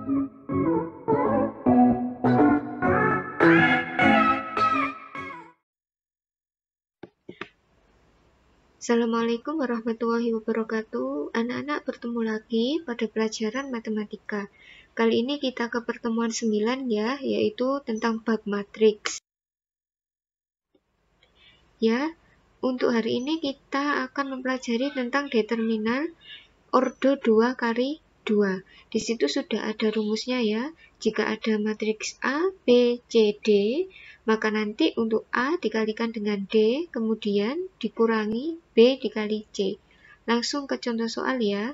Assalamualaikum warahmatullahi wabarakatuh. Anak-anak, bertemu lagi pada pelajaran matematika. Kali ini kita ke pertemuan 9 ya, yaitu tentang bab matriks. Ya, untuk hari ini kita akan mempelajari tentang determinan ordo 2 kali 2. Di situ sudah ada rumusnya ya. Jika ada matriks A, B, C, D, maka nanti untuk A dikalikan dengan D, kemudian dikurangi B dikali C. Langsung ke contoh soal ya.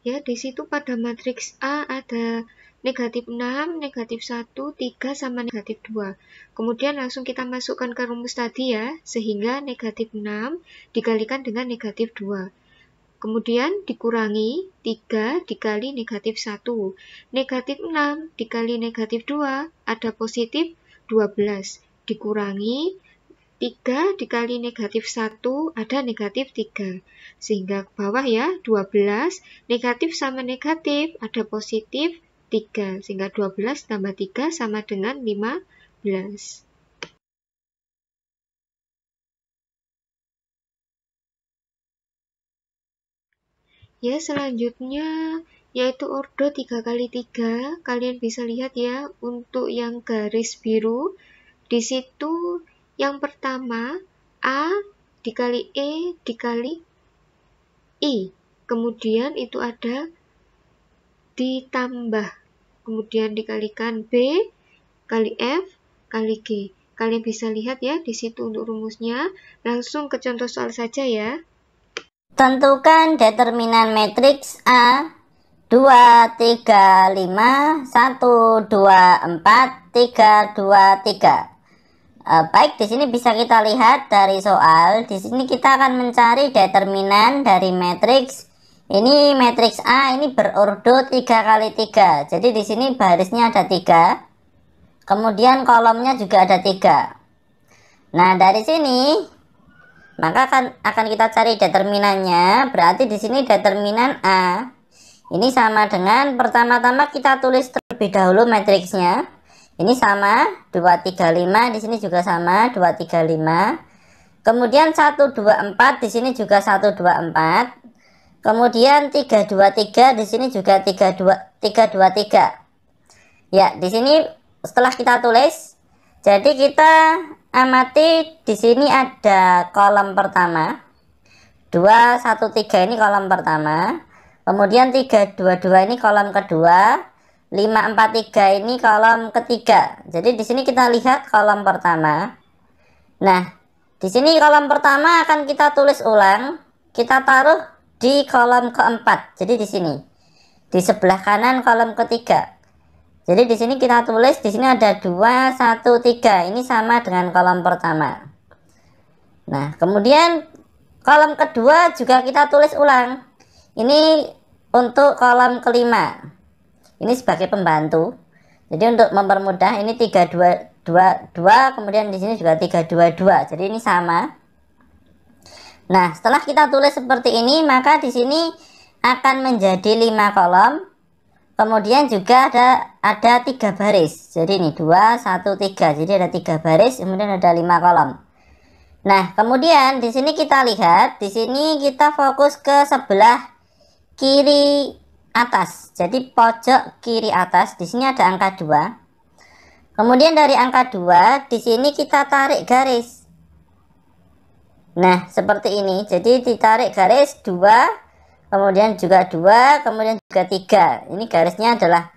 Ya, di situ pada matriks A ada negatif 6, negatif 1, 3, sama negatif 2. Kemudian langsung kita masukkan ke rumus tadi ya, sehingga negatif 6 dikalikan dengan negatif 2. Kemudian dikurangi 3 dikali negatif 1. Negatif 6 dikali negatif 2 ada positif 12. Dikurangi 3 dikali negatif 1 ada negatif 3. Sehingga ke bawah ya, 12 negatif sama negatif ada positif 3. Sehingga 12 tambah 3 sama dengan 15. Ya, selanjutnya yaitu ordo 3 kali 3. Kalian bisa lihat ya, untuk yang garis biru, di situ yang pertama A dikali E dikali I. Kemudian itu ada ditambah. Kemudian dikalikan B kali F kali G. Kalian bisa lihat ya, di situ untuk rumusnya. Langsung ke contoh soal saja ya. Tentukan determinan matriks A 2, 3, 5, 1, 2, 4, 3, 2, 3. Baik, di sini bisa kita lihat dari soal. Di sini kita akan mencari determinan dari matriks. Ini matriks A ini berordo 3 kali 3. Jadi di sini barisnya ada 3. Kemudian kolomnya juga ada 3. Nah, dari sini maka akan kita cari determinannya. Berarti di sini determinan A ini sama dengan, pertama-tama kita tulis terlebih dahulu matriksnya. Ini sama 2, 3, 5, di sini juga sama 2, 3, 5. Kemudian 1, 2, 4, di sini juga 1, 2, 4. Kemudian 3, 2, 3, di sini juga 3, 2, 3, 2, 3. Ya, di sini setelah kita tulis, jadi kita amati di sini ada kolom pertama 2, 1, 3 ini kolom pertama, kemudian 3, 2, 2 ini kolom kedua, 5, 4, 3 ini kolom ketiga. Jadi di sini kita lihat kolom pertama. Nah, di sini kolom pertama akan kita tulis ulang, kita taruh di kolom keempat. Jadi di sini di sebelah kanan kolom ketiga. Jadi di sini kita tulis, di sini ada 2, 1, 3. Ini sama dengan kolom pertama. Nah, kemudian kolom kedua juga kita tulis ulang. Ini untuk kolom kelima. Ini sebagai pembantu. Jadi untuk mempermudah, ini 3, 2, 2, 2. Kemudian di sini juga 3, 2, 2. Jadi ini sama. Nah, setelah kita tulis seperti ini, maka di sini akan menjadi 5 kolom. Kemudian juga ada 3 baris. Jadi ini 2, 1, 3. Jadi ada 3 baris, kemudian ada 5 kolom. Nah, kemudian di sini kita lihat, di sini kita fokus ke sebelah kiri atas. Jadi pojok kiri atas, di sini ada angka 2. Kemudian dari angka 2, di sini kita tarik garis. Nah, seperti ini. Jadi ditarik garis 2. Kemudian juga 2, kemudian juga 3. Ini garisnya adalah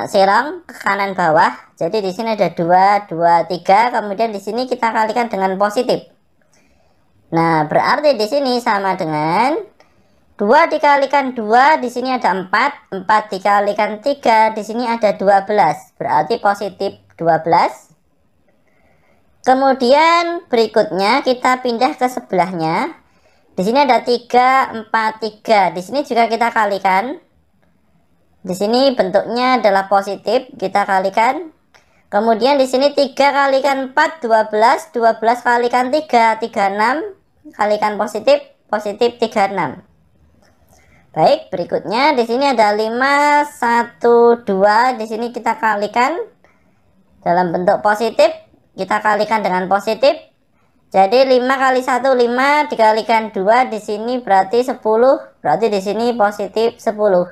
serong ke kanan bawah. Jadi di sini ada 2, 2, 3. Kemudian di sini kita kalikan dengan positif. Nah, berarti di sini sama dengan 2 dikalikan 2, di sini ada 4. 4 dikalikan 3, di sini ada 12. Berarti positif 12. Kemudian berikutnya kita pindah ke sebelahnya. Di sini ada 3, 4, 3. Di sini juga kita kalikan. Di sini bentuknya adalah positif, kita kalikan. Kemudian di sini 3 kalikan 4, 12. 12 kalikan 3, 36. Kalikan positif, positif 36. Baik, berikutnya di sini ada 5, 1, 2. Di sini kita kalikan dalam bentuk positif. Kita kalikan dengan positif. Jadi 5 kali 1 5 dikalikan 2 di sini berarti 10. Berarti di sini positif 10.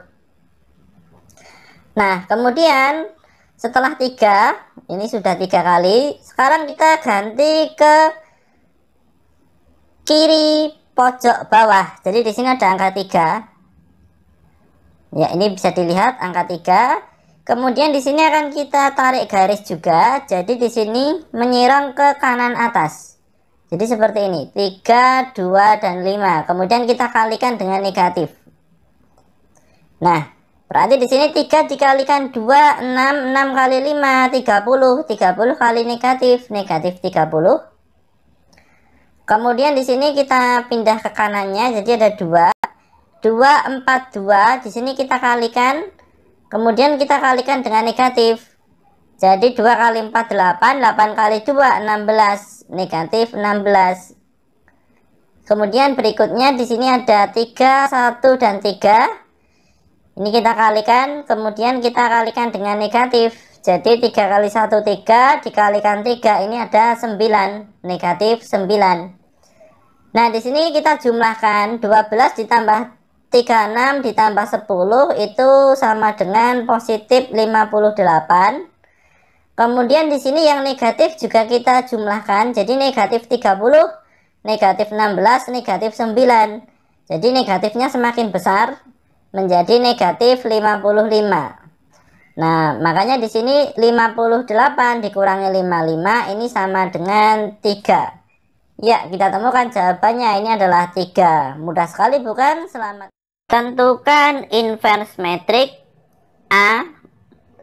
Nah, kemudian setelah 3, ini sudah 3 kali. Sekarang kita ganti ke kiri pojok bawah. Jadi di sini ada angka 3. Ya, ini bisa dilihat angka 3. Kemudian di sini akan kita tarik garis juga. Jadi di sini menyerong ke kanan atas. Jadi seperti ini, 3, 2, dan 5. Kemudian kita kalikan dengan negatif. Nah, berarti di sini 3 dikalikan 2, 6, 6 kali 5, 30. 30 kali negatif, negatif 30. Kemudian di sini kita pindah ke kanannya, jadi ada 2. 2, 4, 2. Di sini kita kalikan. Kemudian kita kalikan dengan negatif. Jadi 2 kali 4, 8. 8 kali 2, 16. Negatif 16. Kemudian berikutnya di sini ada 3, 1, dan 3. Ini kita kalikan. Kemudian kita kalikan dengan negatif. Jadi 3 kali 1, 3. Dikalikan 3. Ini ada 9. Negatif 9. Nah, di sini kita jumlahkan 12 ditambah 36 ditambah 10 itu sama dengan positif 58. Kemudian di sini yang negatif juga kita jumlahkan. Jadi negatif 30, negatif 16, negatif 9. Jadi negatifnya semakin besar menjadi negatif 55. Nah, makanya di sini 58 dikurangi 55 ini sama dengan 3. Ya, kita temukan jawabannya, ini adalah 3. Mudah sekali bukan? Selamat. Tentukan inverse matriks A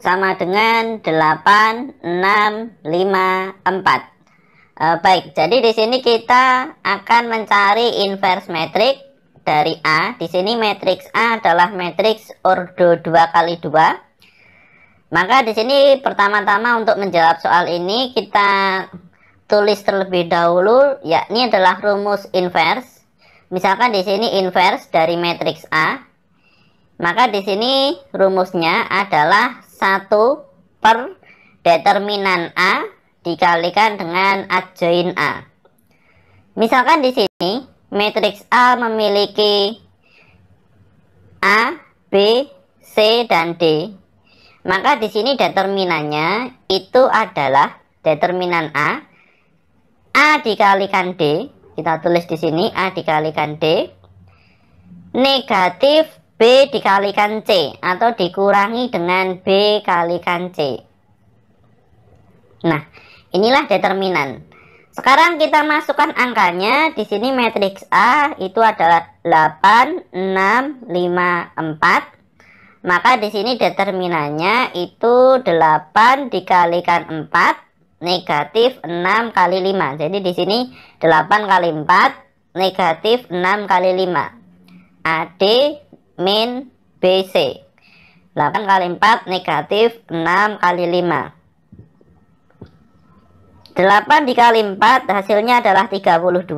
sama dengan 8, 6, 5, 4. Baik, jadi di sini kita akan mencari inverse matriks dari A. Di sini matriks A adalah matriks ordo 2 kali 2. Maka di sini pertama-tama untuk menjawab soal ini kita tulis terlebih dahulu, yakni adalah rumus inverse. Misalkan di sini inverse dari matriks A, maka di sini rumusnya adalah 1 per determinan A dikalikan dengan adjoin A. Misalkan di sini matriks A memiliki A, B, C, dan D, maka di sini determinannya itu adalah determinan A dikalikan D. Kita tulis di sini A dikalikan D, negatif B dikalikan C, atau dikurangi dengan B kalikan C. Nah, inilah determinan. Sekarang kita masukkan angkanya. Di sini matriks A itu adalah 8, 6, 5, 4. Maka di sini determinannya itu 8 dikalikan 4 negatif 6 kali 5. Jadi di sini 8 kali 4 negatif 6 kali 5. AD min BC. 8 kali 4 negatif 6 kali 5. 8 dikali 4 hasilnya adalah 32.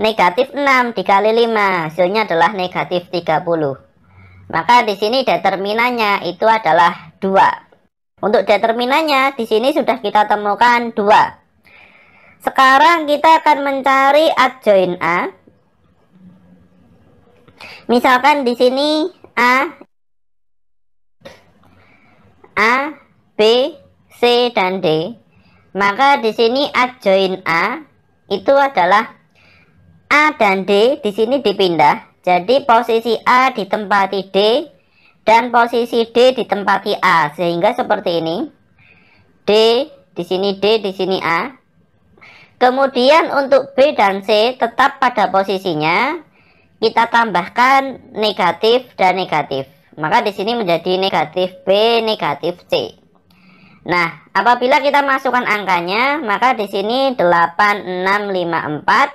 Negatif 6 dikali 5 hasilnya adalah negatif 30. Maka di sini determinannya itu adalah 2. Untuk determinannya di sini sudah kita temukan 2. Sekarang kita akan mencari adjoin A. Misalkan di sini A, B, C, dan D. Maka di sini adjoin A itu adalah A dan D di sini dipindah. Jadi posisi A ditempati D dan posisi D ditempati A, sehingga seperti ini. D di sini D, di sini A. Kemudian untuk B dan C tetap pada posisinya. Kita tambahkan negatif dan negatif. Maka di sini menjadi negatif B, negatif C. Nah, apabila kita masukkan angkanya, maka di sini 8, 6, 5, 4.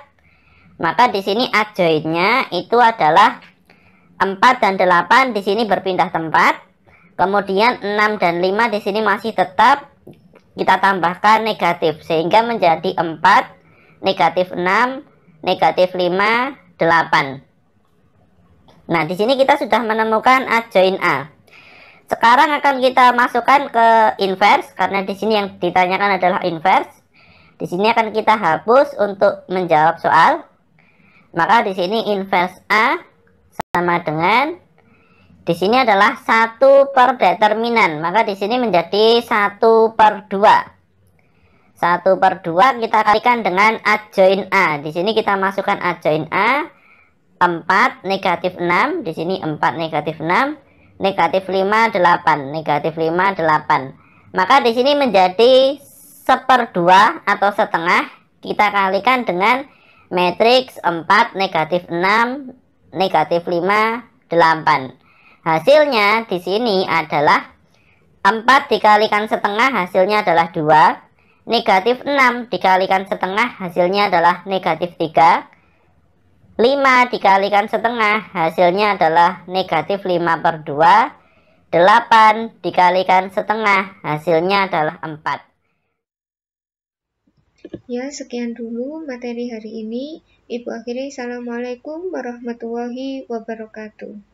Maka di sini adjoinnya itu adalah 4 dan 8 di sini berpindah tempat. Kemudian 6 dan 5 di sini masih tetap. Kita tambahkan negatif sehingga menjadi 4, negatif 6, negatif 5, 8. Nah, di sini kita sudah menemukan A join A. Sekarang akan kita masukkan ke inverse, karena di sini yang ditanyakan adalah inverse. Di sini akan kita hapus untuk menjawab soal. Maka di sini inverse A sama dengan, di sini adalah 1 per determinan. Maka di sini menjadi 1 per 2. 1 per 2 kita kalikan dengan A join A. Di sini kita masukkan A join A. 4 negatif 6. Di sini 4 negatif 6. Negatif 5, 8. Negatif 5, 8. Maka di sini menjadi 1/2 atau setengah. Kita kalikan dengan matriks 4 negatif 6 negatif 5, 8. Hasilnya di sini adalah 4 dikalikan setengah, hasilnya adalah 2. Negatif 6 dikalikan setengah, hasilnya adalah negatif 3. 5 dikalikan setengah, hasilnya adalah negatif 5 per 2. 8 dikalikan setengah, hasilnya adalah 4. Ya, sekian dulu materi hari ini. Ibu akhiri, Assalamualaikum warahmatullahi wabarakatuh.